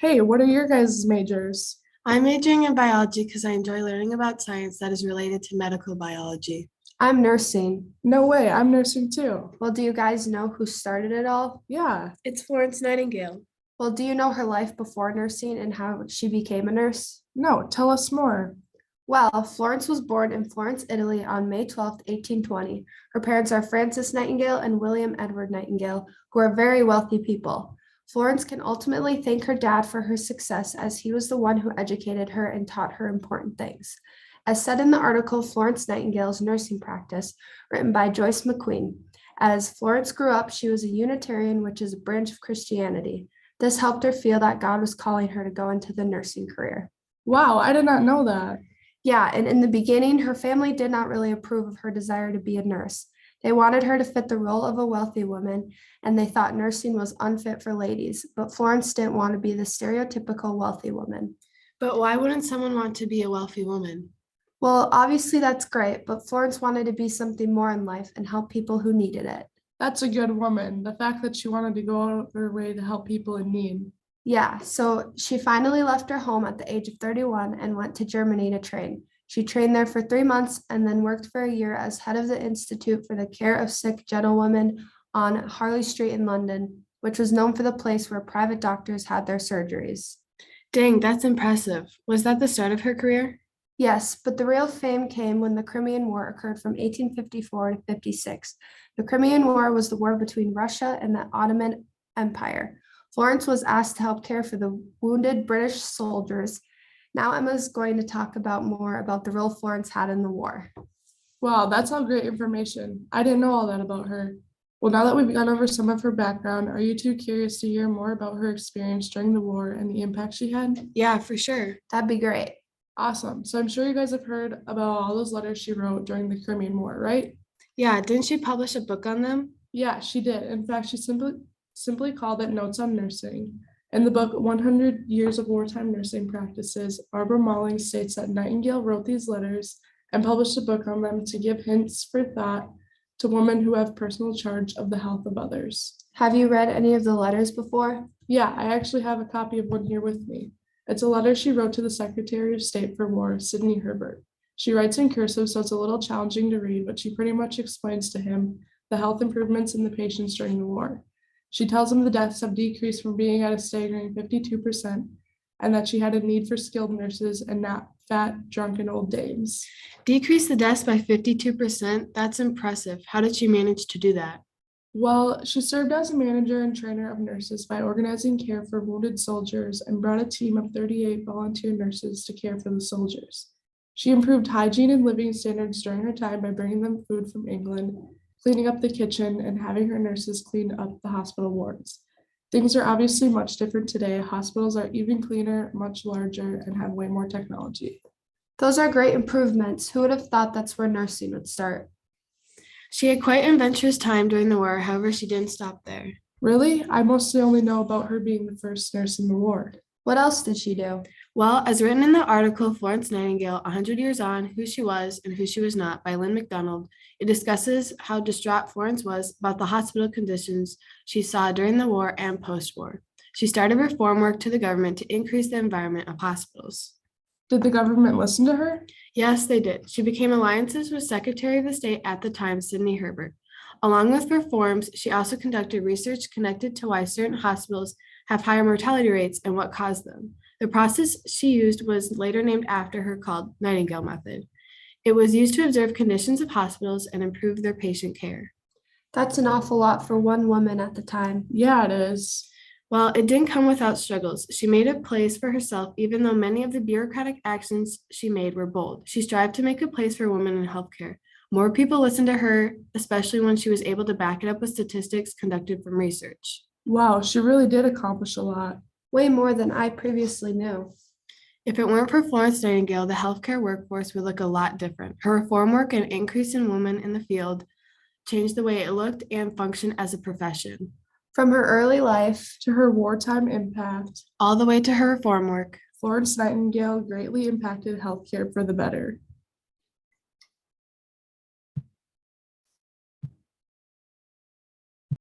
Hey, what are your guys' majors? I'm majoring in biology because I enjoy learning about science that is related to medical biology. I'm nursing. No way, I'm nursing too. Well, do you guys know who started it all? Yeah, It's Florence Nightingale. Well, do you know her life before nursing and how she became a nurse? no, tell us more. Well, Florence was born in Florence, Italy on May 12th, 1820. Her parents are Frances Nightingale and William Edward Nightingale, who are very wealthy people. Florence can ultimately thank her dad for her success as he was the one who educated her and taught her important things. As said in the article Florence Nightingale's Nursing Practice, written by Joyce McQueen, as Florence grew up, she was a Unitarian, which is a branch of Christianity. This helped her feel that God was calling her to go into the nursing career. Wow, I did not know that. Yeah, and in the beginning, her family did not really approve of her desire to be a nurse. They wanted her to fit the role of a wealthy woman, and they thought nursing was unfit for ladies, but Florence didn't want to be the stereotypical wealthy woman. But why wouldn't someone want to be a wealthy woman? Well, obviously that's great, but Florence wanted to be something more in life and help people who needed it. That's a good woman. The fact that she wanted to go out of her way to help people in need. Yeah, so she finally left her home at the age of 31 and went to Germany to train. She trained there for 3 months and then worked for a year as head of the Institute for the Care of Sick Gentlewomen on Harley Street in London, which was known for the place where private doctors had their surgeries. Dang, that's impressive. Was that the start of her career? Yes, but the real fame came when the Crimean War occurred from 1854 to 56. The Crimean War was the war between Russia and the Ottoman Empire. Florence was asked to help care for the wounded British soldiers. Now Emma's going to talk about more about the role Florence had in the war. Wow, that's all great information. I didn't know all that about her. Well, now that we've gone over some of her background, are you two curious to hear more about her experience during the war and the impact she had? Yeah, for sure. That'd be great. Awesome. So I'm sure you guys have heard about all those letters she wrote during the Crimean War, right? Yeah, didn't she publish a book on them? Yeah, she did. In fact, she simply called it Notes on Nursing. In the book 100 Years of Wartime Nursing Practices, Barbara Malling states that Nightingale wrote these letters and published a book on them to give hints for thought to women who have personal charge of the health of others. Have you read any of the letters before? Yeah, I actually have a copy of one here with me. It's a letter she wrote to the Secretary of State for War, Sidney Herbert. She writes in cursive, so it's a little challenging to read, but she pretty much explains to him the health improvements in the patients during the war. She tells him the deaths have decreased from being at a staggering 52%, and that she had a need for skilled nurses and not fat, drunken old dames. Decrease the deaths by 52%? That's impressive. How did she manage to do that? Well, she served as a manager and trainer of nurses by organizing care for wounded soldiers and brought a team of 38 volunteer nurses to care for the soldiers. She improved hygiene and living standards during her time by bringing them food from England, cleaning up the kitchen, and having her nurses clean up the hospital wards. Things are obviously much different today. Hospitals are even cleaner, much larger, and have way more technology. Those are great improvements. Who would have thought that's where nursing would start? She had quite an adventurous time during the war, however, she didn't stop there. Really? I mostly only know about her being the first nurse in the war. What else did she do? Well, as written in the article Florence Nightingale, 100 Years On, Who She Was and Who She Was Not by Lynn McDonald, it discusses how distraught Florence was about the hospital conditions she saw during the war and post-war. She started reform work to the government to increase the environment of hospitals. Did the government listen to her? Yes, they did. She became alliances with Secretary of the State at the time, Sidney Herbert. Along with reforms, she also conducted research connected to why certain hospitals have higher mortality rates and what caused them. The process she used was later named after her called Nightingale method. It was used to observe conditions of hospitals and improve their patient care. That's an awful lot for one woman at the time. Yeah, it is. Well, it didn't come without struggles. She made a place for herself, even though many of the bureaucratic actions she made were bold. She strived to make a place for women in healthcare. More people listened to her, especially when she was able to back it up with statistics conducted from research. Wow, she really did accomplish a lot. Way more than I previously knew. If it weren't for Florence Nightingale, the healthcare workforce would look a lot different. Her reform work and increase in women in the field changed the way it looked and functioned as a profession. From her early life To her wartime impact, All the way to her reform work. Florence Nightingale greatly impacted healthcare for the better.